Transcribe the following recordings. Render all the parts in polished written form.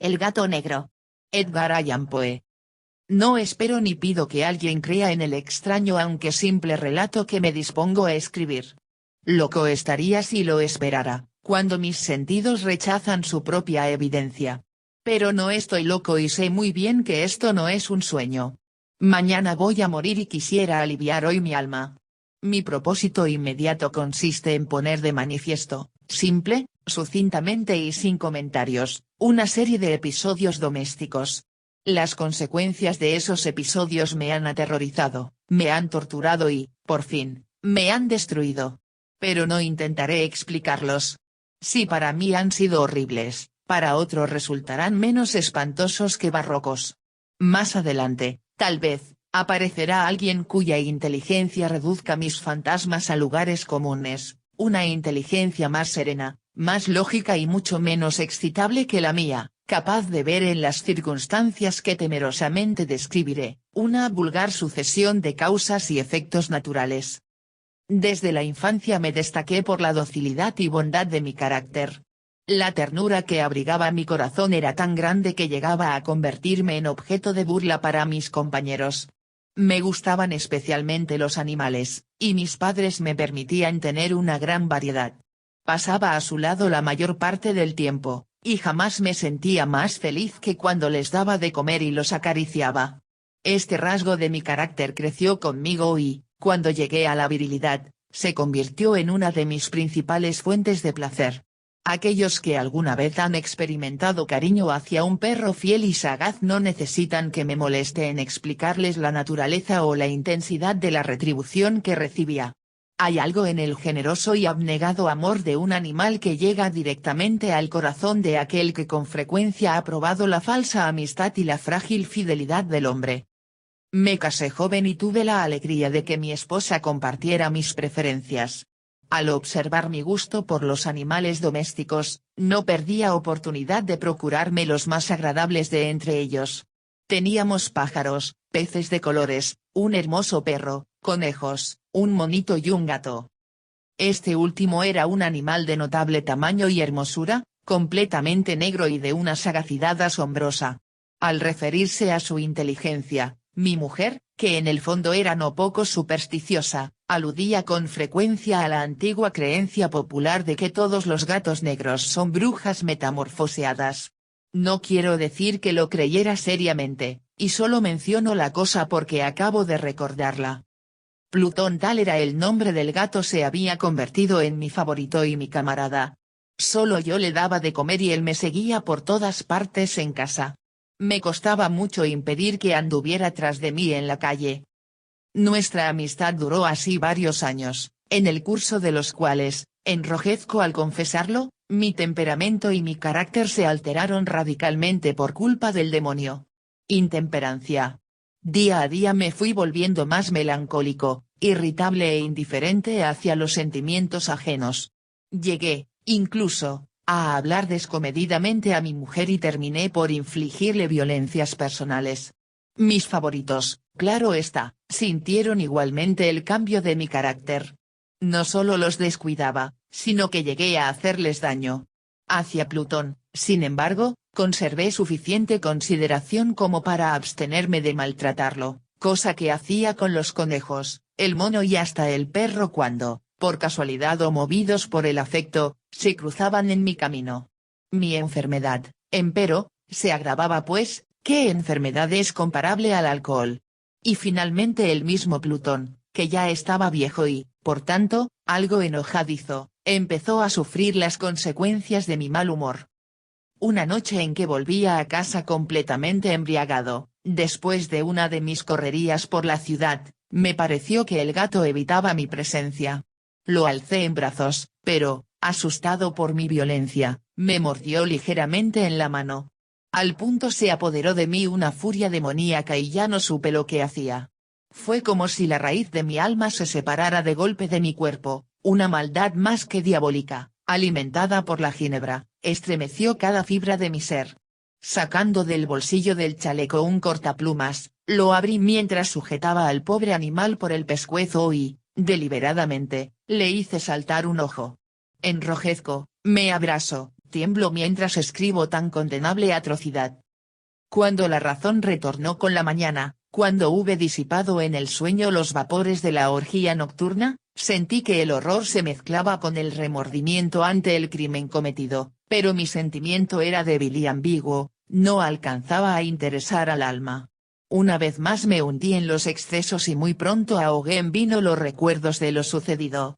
El gato negro. Edgar Allan Poe. No espero ni pido que alguien crea en el extraño aunque simple relato que me dispongo a escribir. Loco estaría si lo esperara, cuando mis sentidos rechazan su propia evidencia. Pero no estoy loco y sé muy bien que esto no es un sueño. Mañana voy a morir y quisiera aliviar hoy mi alma. Mi propósito inmediato consiste en poner de manifiesto, simple, sucintamente y sin comentarios, una serie de episodios domésticos. Las consecuencias de esos episodios me han aterrorizado, me han torturado y, por fin, me han destruido. Pero no intentaré explicarlos. Si para mí han sido horribles, para otros resultarán menos espantosos que barrocos. Más adelante, tal vez, aparecerá alguien cuya inteligencia reduzca mis fantasmas a lugares comunes, una inteligencia más serena, más lógica y mucho menos excitable que la mía, capaz de ver en las circunstancias que temerosamente describiré, una vulgar sucesión de causas y efectos naturales. Desde la infancia me destaqué por la docilidad y bondad de mi carácter. La ternura que abrigaba mi corazón era tan grande que llegaba a convertirme en objeto de burla para mis compañeros. Me gustaban especialmente los animales, y mis padres me permitían tener una gran variedad. Pasaba a su lado la mayor parte del tiempo, y jamás me sentía más feliz que cuando les daba de comer y los acariciaba. Este rasgo de mi carácter creció conmigo y, cuando llegué a la virilidad, se convirtió en una de mis principales fuentes de placer. Aquellos que alguna vez han experimentado cariño hacia un perro fiel y sagaz no necesitan que me moleste en explicarles la naturaleza o la intensidad de la retribución que recibía. Hay algo en el generoso y abnegado amor de un animal que llega directamente al corazón de aquel que con frecuencia ha probado la falsa amistad y la frágil fidelidad del hombre. Me casé joven y tuve la alegría de que mi esposa compartiera mis preferencias. Al observar mi gusto por los animales domésticos, no perdía oportunidad de procurarme los más agradables de entre ellos. Teníamos pájaros, peces de colores, un hermoso perro, conejos, un monito y un gato. Este último era un animal de notable tamaño y hermosura, completamente negro y de una sagacidad asombrosa. Al referirse a su inteligencia, mi mujer, que en el fondo era no poco supersticiosa, aludía con frecuencia a la antigua creencia popular de que todos los gatos negros son brujas metamorfoseadas. No quiero decir que lo creyera seriamente, y solo menciono la cosa porque acabo de recordarla. Plutón, tal era el nombre del gato, se había convertido en mi favorito y mi camarada. Solo yo le daba de comer y él me seguía por todas partes en casa. Me costaba mucho impedir que anduviera tras de mí en la calle. Nuestra amistad duró así varios años, en el curso de los cuales, enrojezco al confesarlo, mi temperamento y mi carácter se alteraron radicalmente por culpa del demonio. Intemperancia. Día a día me fui volviendo más melancólico, irritable e indiferente hacia los sentimientos ajenos. Llegué, incluso, a hablar descomedidamente a mi mujer y terminé por infligirle violencias personales. Mis favoritos, claro está, sintieron igualmente el cambio de mi carácter. No solo los descuidaba, sino que llegué a hacerles daño. Hacia Plutón, sin embargo, conservé suficiente consideración como para abstenerme de maltratarlo, cosa que hacía con los conejos, el mono y hasta el perro cuando, por casualidad o movidos por el afecto, se cruzaban en mi camino. Mi enfermedad, empero, se agravaba pues, ¿qué enfermedad es comparable al alcohol? Y finalmente el mismo Plutón, que ya estaba viejo y, por tanto, algo enojadizo, empezó a sufrir las consecuencias de mi mal humor. Una noche en que volvía a casa completamente embriagado, después de una de mis correrías por la ciudad, me pareció que el gato evitaba mi presencia. Lo alcé en brazos, pero, asustado por mi violencia, me mordió ligeramente en la mano. Al punto se apoderó de mí una furia demoníaca y ya no supe lo que hacía. Fue como si la raíz de mi alma se separara de golpe de mi cuerpo, una maldad más que diabólica, alimentada por la ginebra, estremeció cada fibra de mi ser. Sacando del bolsillo del chaleco un cortaplumas, lo abrí mientras sujetaba al pobre animal por el pescuezo y, deliberadamente, le hice saltar un ojo. Enrojezco, me abraso, tiemblo mientras escribo tan condenable atrocidad. Cuando la razón retornó con la mañana, cuando hube disipado en el sueño los vapores de la orgía nocturna, sentí que el horror se mezclaba con el remordimiento ante el crimen cometido, pero mi sentimiento era débil y ambiguo, no alcanzaba a interesar al alma. Una vez más me hundí en los excesos y muy pronto ahogué en vino los recuerdos de lo sucedido.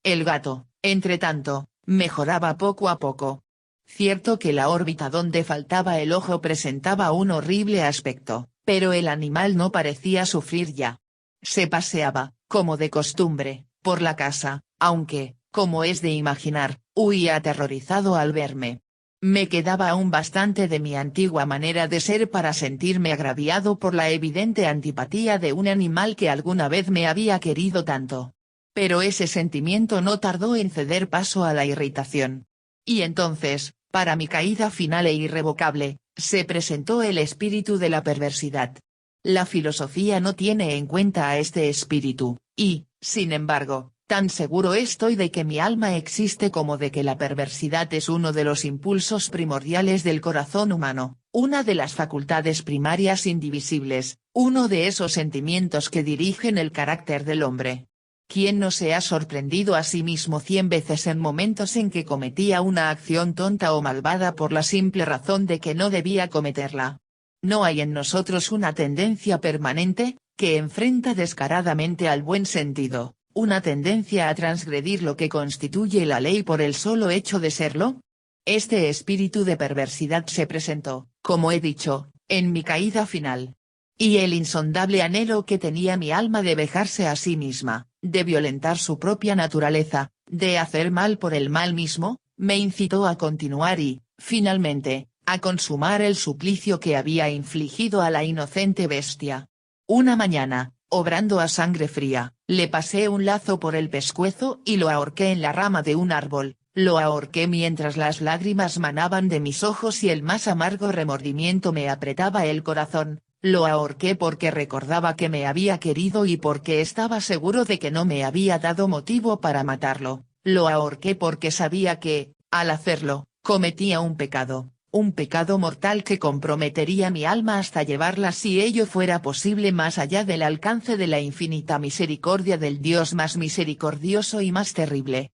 El gato, entretanto, mejoraba poco a poco. Cierto que la órbita donde faltaba el ojo presentaba un horrible aspecto, pero el animal no parecía sufrir ya. Se paseaba, como de costumbre, por la casa, aunque, como es de imaginar, huía aterrorizado al verme. Me quedaba aún bastante de mi antigua manera de ser para sentirme agraviado por la evidente antipatía de un animal que alguna vez me había querido tanto. Pero ese sentimiento no tardó en ceder paso a la irritación. Y entonces, para mi caída final e irrevocable, se presentó el espíritu de la perversidad. La filosofía no tiene en cuenta a este espíritu, y, sin embargo, tan seguro estoy de que mi alma existe como de que la perversidad es uno de los impulsos primordiales del corazón humano, una de las facultades primarias indivisibles, uno de esos sentimientos que dirigen el carácter del hombre. ¿Quién no se ha sorprendido a sí mismo 100 veces en momentos en que cometía una acción tonta o malvada por la simple razón de que no debía cometerla? ¿No hay en nosotros una tendencia permanente, que enfrenta descaradamente al buen sentido, una tendencia a transgredir lo que constituye la ley por el solo hecho de serlo? Este espíritu de perversidad se presentó, como he dicho, en mi caída final. Y el insondable anhelo que tenía mi alma de vejarse a sí misma, de violentar su propia naturaleza, de hacer mal por el mal mismo, me incitó a continuar y, finalmente, a consumar el suplicio que había infligido a la inocente bestia. Una mañana, obrando a sangre fría, le pasé un lazo por el pescuezo y lo ahorqué en la rama de un árbol, lo ahorqué mientras las lágrimas manaban de mis ojos y el más amargo remordimiento me apretaba el corazón. Lo ahorqué porque recordaba que me había querido y porque estaba seguro de que no me había dado motivo para matarlo. Lo ahorqué porque sabía que, al hacerlo, cometía un pecado mortal que comprometería mi alma hasta llevarla si ello fuera posible más allá del alcance de la infinita misericordia del Dios más misericordioso y más terrible.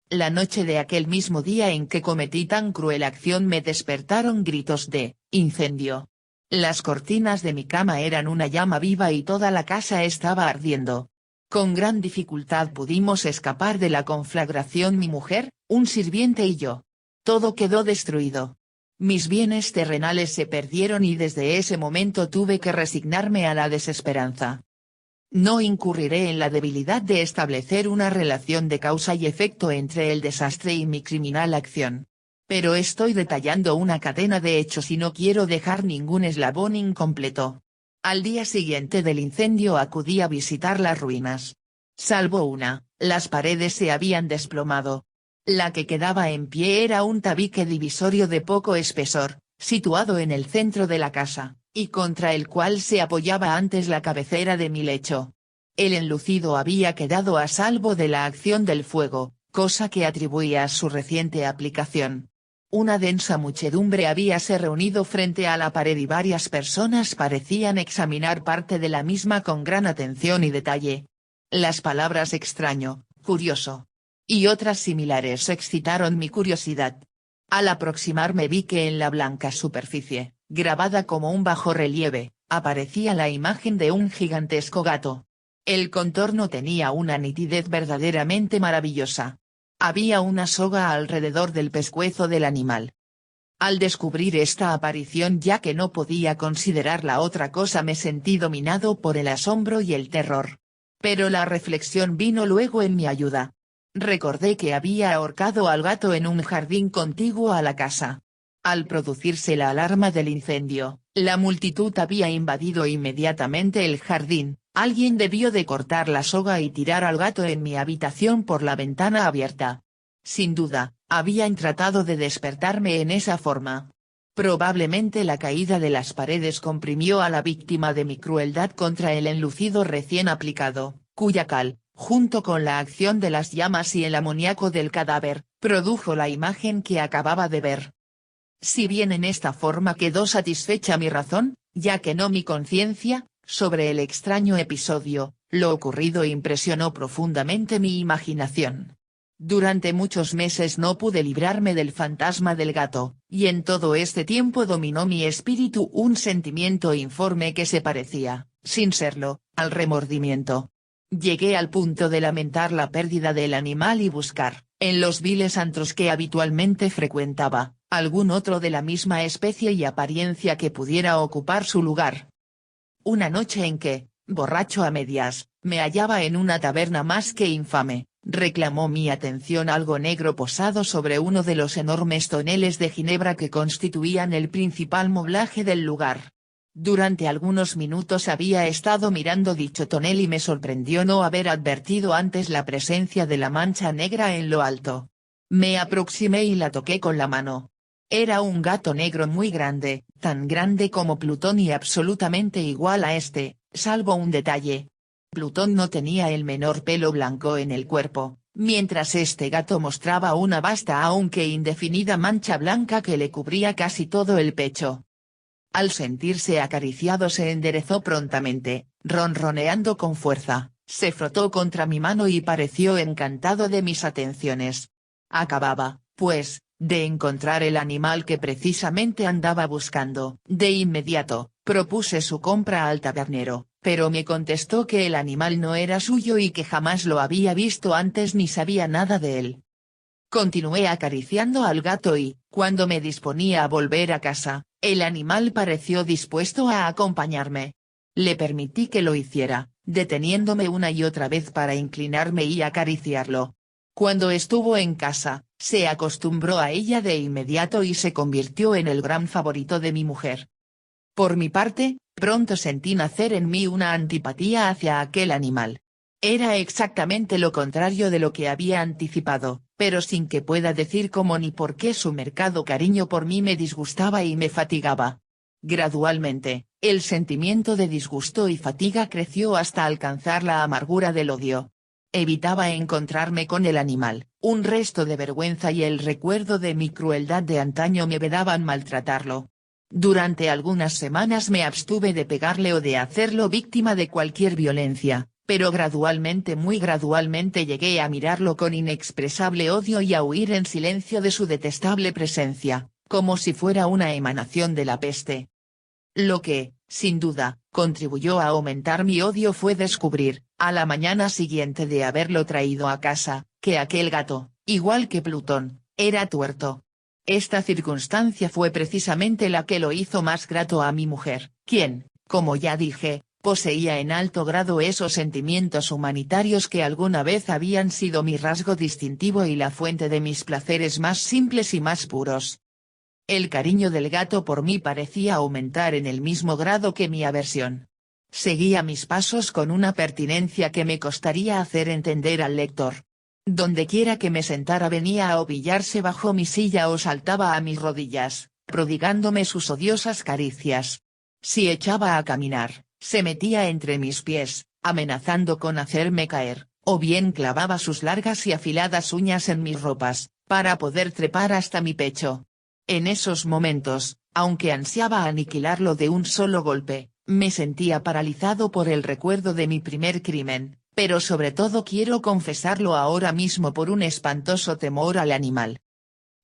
La noche de aquel mismo día en que cometí tan cruel acción me despertaron gritos de incendio. Las cortinas de mi cama eran una llama viva y toda la casa estaba ardiendo. Con gran dificultad pudimos escapar de la conflagración mi mujer, un sirviente y yo. Todo quedó destruido. Mis bienes terrenales se perdieron y desde ese momento tuve que resignarme a la desesperanza. No incurriré en la debilidad de establecer una relación de causa y efecto entre el desastre y mi criminal acción. Pero estoy detallando una cadena de hechos y no quiero dejar ningún eslabón incompleto. Al día siguiente del incendio acudí a visitar las ruinas. Salvo una, las paredes se habían desplomado. La que quedaba en pie era un tabique divisorio de poco espesor, situado en el centro de la casa, y contra el cual se apoyaba antes la cabecera de mi lecho. El enlucido había quedado a salvo de la acción del fuego, cosa que atribuía a su reciente aplicación. Una densa muchedumbre habíase reunido frente a la pared y varias personas parecían examinar parte de la misma con gran atención y detalle. Las palabras extraño, curioso y otras similares excitaron mi curiosidad. Al aproximarme vi que en la blanca superficie, grabada como un bajorrelieve, aparecía la imagen de un gigantesco gato. El contorno tenía una nitidez verdaderamente maravillosa. Había una soga alrededor del pescuezo del animal. Al descubrir esta aparición, ya que no podía considerarla otra cosa, me sentí dominado por el asombro y el terror. Pero la reflexión vino luego en mi ayuda. Recordé que había ahorcado al gato en un jardín contiguo a la casa. Al producirse la alarma del incendio, la multitud había invadido inmediatamente el jardín. Alguien debió de cortar la soga y tirar al gato en mi habitación por la ventana abierta. Sin duda, habían tratado de despertarme en esa forma. Probablemente la caída de las paredes comprimió a la víctima de mi crueldad contra el enlucido recién aplicado, cuya cal, junto con la acción de las llamas y el amoníaco del cadáver, produjo la imagen que acababa de ver. Si bien en esta forma quedó satisfecha mi razón, ya que no mi conciencia, sobre el extraño episodio, lo ocurrido impresionó profundamente mi imaginación. Durante muchos meses no pude librarme del fantasma del gato, y en todo este tiempo dominó mi espíritu un sentimiento informe que se parecía, sin serlo, al remordimiento. Llegué al punto de lamentar la pérdida del animal y buscar, en los viles antros que habitualmente frecuentaba, algún otro de la misma especie y apariencia que pudiera ocupar su lugar. Una noche en que, borracho a medias, me hallaba en una taberna más que infame, reclamó mi atención algo negro posado sobre uno de los enormes toneles de ginebra que constituían el principal moblaje del lugar. Durante algunos minutos había estado mirando dicho tonel y me sorprendió no haber advertido antes la presencia de la mancha negra en lo alto. Me aproximé y la toqué con la mano. Era un gato negro muy grande, tan grande como Plutón y absolutamente igual a este, salvo un detalle. Plutón no tenía el menor pelo blanco en el cuerpo, mientras este gato mostraba una vasta aunque indefinida mancha blanca que le cubría casi todo el pecho. Al sentirse acariciado se enderezó prontamente, ronroneando con fuerza, se frotó contra mi mano y pareció encantado de mis atenciones. Acababa, pues, de encontrar el animal que precisamente andaba buscando. De inmediato, propuse su compra al tabernero, pero me contestó que el animal no era suyo y que jamás lo había visto antes ni sabía nada de él. Continué acariciando al gato y, cuando me disponía a volver a casa, el animal pareció dispuesto a acompañarme. Le permití que lo hiciera, deteniéndome una y otra vez para inclinarme y acariciarlo. Cuando estuvo en casa, se acostumbró a ella de inmediato y se convirtió en el gran favorito de mi mujer. Por mi parte, pronto sentí nacer en mí una antipatía hacia aquel animal. Era exactamente lo contrario de lo que había anticipado, pero sin que pueda decir cómo ni por qué su mercado cariño por mí me disgustaba y me fatigaba. Gradualmente, el sentimiento de disgusto y fatiga creció hasta alcanzar la amargura del odio. Evitaba encontrarme con el animal, un resto de vergüenza y el recuerdo de mi crueldad de antaño me vedaban maltratarlo. Durante algunas semanas me abstuve de pegarle o de hacerlo víctima de cualquier violencia, pero muy gradualmente llegué a mirarlo con inexpresable odio y a huir en silencio de su detestable presencia, como si fuera una emanación de la peste. Lo que, sin duda, contribuyó a aumentar mi odio fue descubrir, a la mañana siguiente de haberlo traído a casa, que aquel gato, igual que Plutón, era tuerto. Esta circunstancia fue precisamente la que lo hizo más grato a mi mujer, quien, como ya dije, poseía en alto grado esos sentimientos humanitarios que alguna vez habían sido mi rasgo distintivo y la fuente de mis placeres más simples y más puros. El cariño del gato por mí parecía aumentar en el mismo grado que mi aversión. Seguía mis pasos con una pertinencia que me costaría hacer entender al lector. Dondequiera que me sentara venía a ovillarse bajo mi silla o saltaba a mis rodillas, prodigándome sus odiosas caricias. Si echaba a caminar, se metía entre mis pies, amenazando con hacerme caer, o bien clavaba sus largas y afiladas uñas en mis ropas, para poder trepar hasta mi pecho. En esos momentos, aunque ansiaba aniquilarlo de un solo golpe, me sentía paralizado por el recuerdo de mi primer crimen, pero sobre todo quiero confesarlo ahora mismo por un espantoso temor al animal.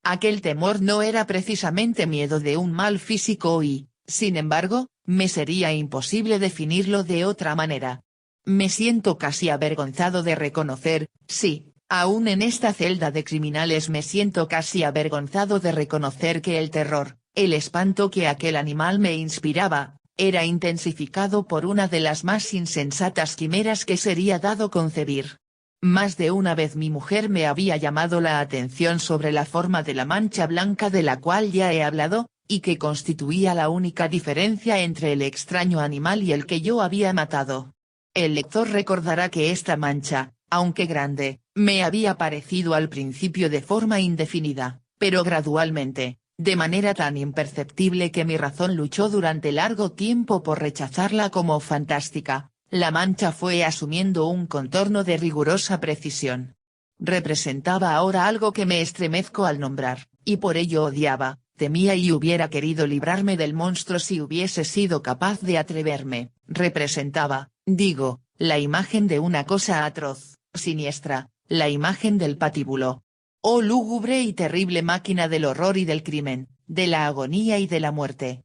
Aquel temor no era precisamente miedo de un mal físico y, sin embargo, me sería imposible definirlo de otra manera. Me siento casi avergonzado de reconocer, sí. Aún en esta celda de criminales me siento casi avergonzado de reconocer que el terror, el espanto que aquel animal me inspiraba, era intensificado por una de las más insensatas quimeras que sería dado concebir. Más de una vez mi mujer me había llamado la atención sobre la forma de la mancha blanca de la cual ya he hablado, y que constituía la única diferencia entre el extraño animal y el que yo había matado. El lector recordará que esta mancha, aunque grande, me había parecido al principio de forma indefinida, pero gradualmente, de manera tan imperceptible que mi razón luchó durante largo tiempo por rechazarla como fantástica, la mancha fue asumiendo un contorno de rigurosa precisión. representaba ahora algo que me estremezco al nombrar, y por ello odiaba, temía y hubiera querido librarme del monstruo si hubiese sido capaz de atreverme. Representaba, digo, la imagen de una cosa atroz, siniestra, la imagen del patíbulo. Oh lúgubre y terrible máquina del horror y del crimen, de la agonía y de la muerte.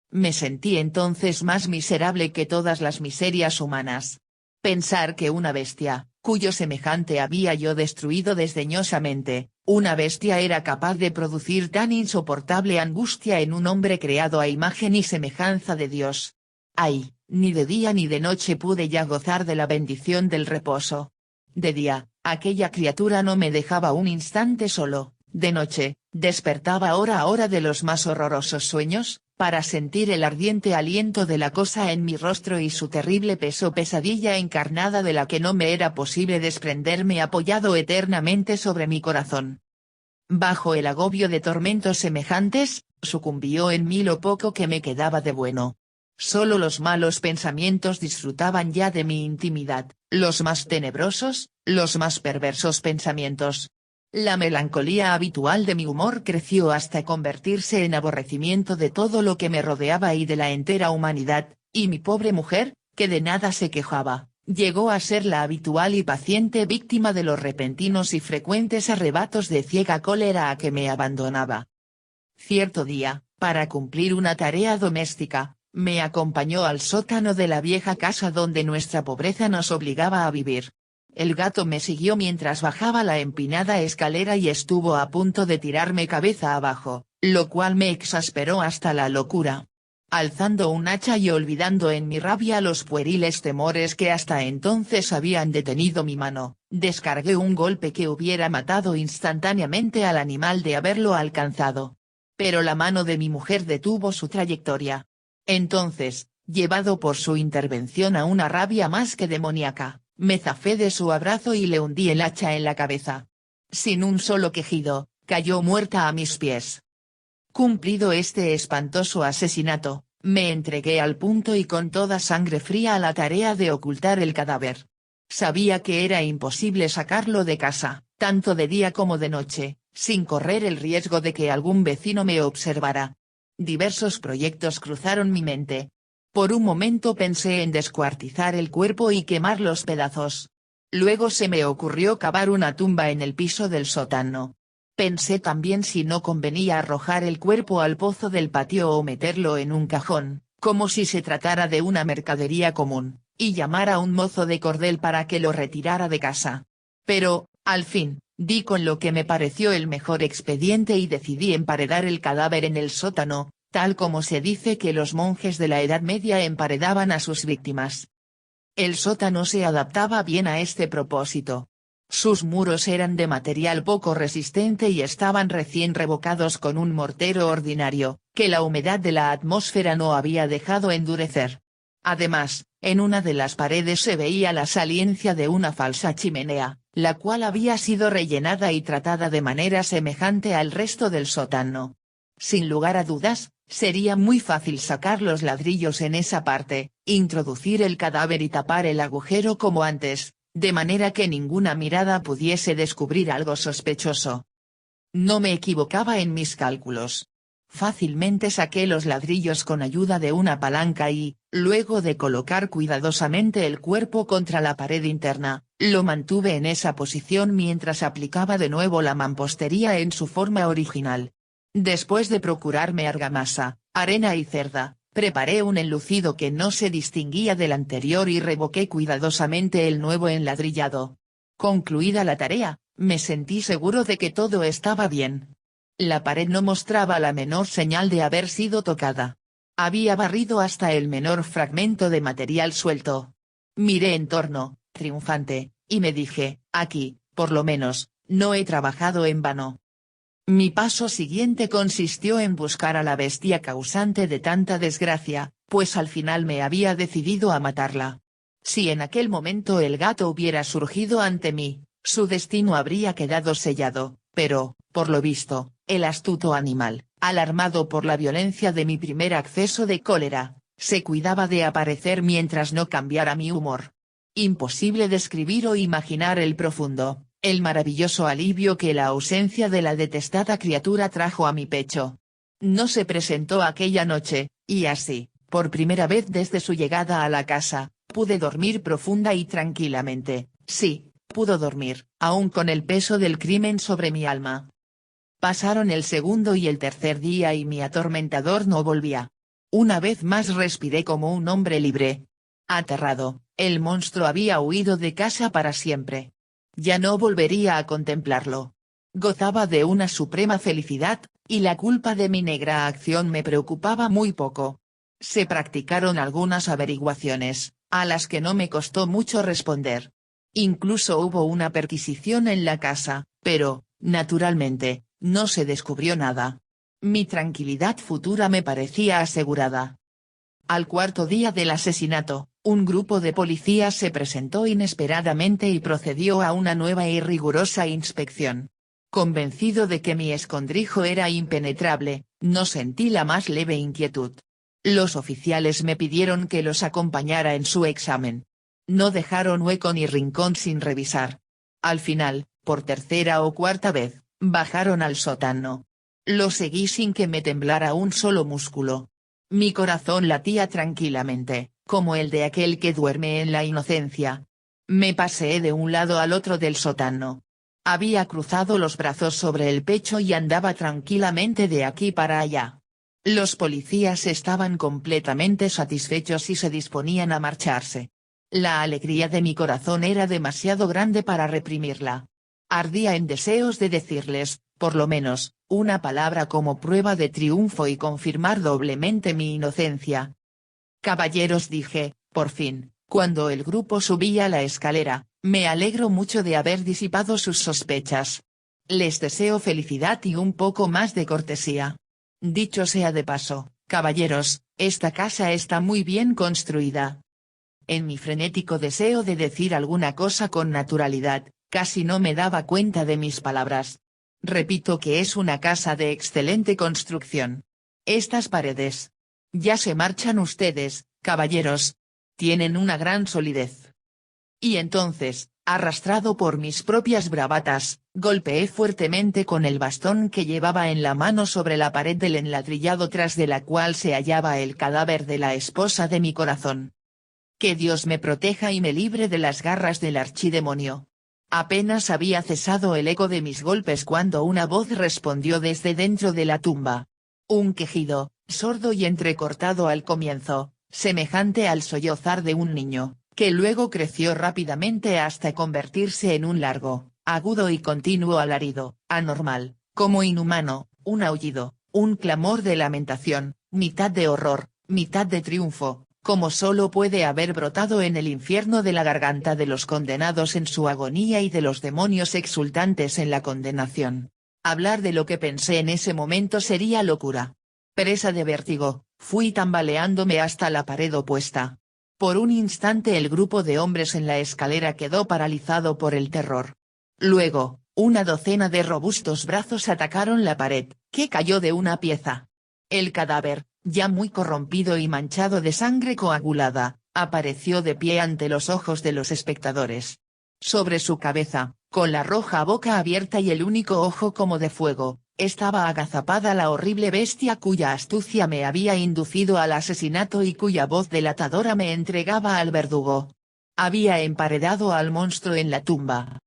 Me sentí entonces más miserable que todas las miserias humanas. Pensar que una bestia, cuyo semejante había yo destruido desdeñosamente, una bestia era capaz de producir tan insoportable angustia en un hombre creado a imagen y semejanza de Dios. Ay, ni de día ni de noche pude ya gozar de la bendición del reposo. De día, aquella criatura no me dejaba un instante solo, de noche, despertaba hora a hora de los más horrorosos sueños, para sentir el ardiente aliento de la cosa en mi rostro y su terrible peso, pesadilla encarnada de la que no me era posible desprenderme, apoyado eternamente sobre mi corazón. Bajo el agobio de tormentos semejantes, sucumbió en mí lo poco que me quedaba de bueno. Solo los malos pensamientos disfrutaban ya de mi intimidad, los más tenebrosos, los más perversos pensamientos. La melancolía habitual de mi humor creció hasta convertirse en aborrecimiento de todo lo que me rodeaba y de la entera humanidad, y mi pobre mujer, que de nada se quejaba, llegó a ser la habitual y paciente víctima de los repentinos y frecuentes arrebatos de ciega cólera a que me abandonaba. Cierto día, para cumplir una tarea doméstica, me acompañó al sótano de la vieja casa donde nuestra pobreza nos obligaba a vivir. El gato me siguió mientras bajaba la empinada escalera y estuvo a punto de tirarme cabeza abajo, lo cual me exasperó hasta la locura. Alzando un hacha y olvidando en mi rabia los pueriles temores que hasta entonces habían detenido mi mano, descargué un golpe que hubiera matado instantáneamente al animal de haberlo alcanzado. Pero la mano de mi mujer detuvo su trayectoria. Entonces, llevado por su intervención a una rabia más que demoníaca, me zafé de su abrazo y le hundí el hacha en la cabeza. Sin un solo quejido, cayó muerta a mis pies. Cumplido este espantoso asesinato, me entregué al punto y con toda sangre fría a la tarea de ocultar el cadáver. Sabía que era imposible sacarlo de casa, tanto de día como de noche, sin correr el riesgo de que algún vecino me observara. Diversos proyectos cruzaron mi mente. Por un momento pensé en descuartizar el cuerpo y quemar los pedazos. Luego se me ocurrió cavar una tumba en el piso del sótano. Pensé también si no convenía arrojar el cuerpo al pozo del patio o meterlo en un cajón, como si se tratara de una mercadería común, y llamar a un mozo de cordel para que lo retirara de casa. Pero, al fin, di con lo que me pareció el mejor expediente y decidí emparedar el cadáver en el sótano, tal como se dice que los monjes de la Edad Media emparedaban a sus víctimas. El sótano se adaptaba bien a este propósito. Sus muros eran de material poco resistente y estaban recién revocados con un mortero ordinario, que la humedad de la atmósfera no había dejado endurecer. Además, en una de las paredes se veía la saliencia de una falsa chimenea, la cual había sido rellenada y tratada de manera semejante al resto del sótano. Sin lugar a dudas, sería muy fácil sacar los ladrillos en esa parte, introducir el cadáver y tapar el agujero como antes, de manera que ninguna mirada pudiese descubrir algo sospechoso. No me equivocaba en mis cálculos. Fácilmente saqué los ladrillos con ayuda de una palanca y, luego de colocar cuidadosamente el cuerpo contra la pared interna, lo mantuve en esa posición mientras aplicaba de nuevo la mampostería en su forma original. Después de procurarme argamasa, arena y cerda, preparé un enlucido que no se distinguía del anterior y revoqué cuidadosamente el nuevo enladrillado. Concluida la tarea, me sentí seguro de que todo estaba bien. La pared no mostraba la menor señal de haber sido tocada. Había barrido hasta el menor fragmento de material suelto. Miré en torno, triunfante, y me dije, aquí, por lo menos, no he trabajado en vano. Mi paso siguiente consistió en buscar a la bestia causante de tanta desgracia, pues al final me había decidido a matarla. Si en aquel momento el gato hubiera surgido ante mí, su destino habría quedado sellado, pero, por lo visto, el astuto animal, alarmado por la violencia de mi primer acceso de cólera, se cuidaba de aparecer mientras no cambiara mi humor. Imposible describir o imaginar el profundo, el maravilloso alivio que la ausencia de la detestada criatura trajo a mi pecho. No se presentó aquella noche, y así, por primera vez desde su llegada a la casa, pude dormir profunda y tranquilamente. Sí, pudo dormir, aún con el peso del crimen sobre mi alma. Pasaron el segundo y el tercer día y mi atormentador no volvía. Una vez más respiré como un hombre libre. Aterrado, el monstruo había huido de casa para siempre. Ya no volvería a contemplarlo. Gozaba de una suprema felicidad, y la culpa de mi negra acción me preocupaba muy poco. Se practicaron algunas averiguaciones, a las que no me costó mucho responder. Incluso hubo una perquisición en la casa, pero, naturalmente, no se descubrió nada. Mi tranquilidad futura me parecía asegurada. Al cuarto día del asesinato, un grupo de policías se presentó inesperadamente y procedió a una nueva y rigurosa inspección. Convencido de que mi escondrijo era impenetrable, no sentí la más leve inquietud. Los oficiales me pidieron que los acompañara en su examen. No dejaron hueco ni rincón sin revisar. Al final, por tercera o cuarta vez, bajaron al sótano. Lo seguí sin que me temblara un solo músculo. Mi corazón latía tranquilamente, como el de aquel que duerme en la inocencia. Me paseé de un lado al otro del sótano. Había cruzado los brazos sobre el pecho y andaba tranquilamente de aquí para allá. Los policías estaban completamente satisfechos y se disponían a marcharse. La alegría de mi corazón era demasiado grande para reprimirla. Ardía en deseos de decirles, por lo menos, una palabra como prueba de triunfo y confirmar doblemente mi inocencia. Caballeros, dije, por fin, cuando el grupo subía la escalera, me alegro mucho de haber disipado sus sospechas. Les deseo felicidad y un poco más de cortesía. Dicho sea de paso, caballeros, esta casa está muy bien construida. En mi frenético deseo de decir alguna cosa con naturalidad, casi no me daba cuenta de mis palabras. Repito que es una casa de excelente construcción. Estas paredes. Ya se marchan ustedes, caballeros. Tienen una gran solidez. Y entonces, arrastrado por mis propias bravatas, golpeé fuertemente con el bastón que llevaba en la mano sobre la pared del enladrillado tras de la cual se hallaba el cadáver de la esposa de mi corazón. Que Dios me proteja y me libre de las garras del archidemonio. Apenas había cesado el eco de mis golpes cuando una voz respondió desde dentro de la tumba. Un quejido, sordo y entrecortado al comienzo, semejante al sollozar de un niño, que luego creció rápidamente hasta convertirse en un largo, agudo y continuo alarido, anormal, como inhumano, un aullido, un clamor de lamentación, mitad de horror, mitad de triunfo, como solo puede haber brotado en el infierno de la garganta de los condenados en su agonía y de los demonios exultantes en la condenación. Hablar de lo que pensé en ese momento sería locura. Presa de vértigo, fui tambaleándome hasta la pared opuesta. Por un instante el grupo de hombres en la escalera quedó paralizado por el terror. Luego, una docena de robustos brazos atacaron la pared, que cayó de una pieza. El cadáver, ya muy corrompido y manchado de sangre coagulada, apareció de pie ante los ojos de los espectadores. Sobre su cabeza, con la roja boca abierta y el único ojo como de fuego, estaba agazapada la horrible bestia cuya astucia me había inducido al asesinato y cuya voz delatadora me entregaba al verdugo. Había emparedado al monstruo en la tumba.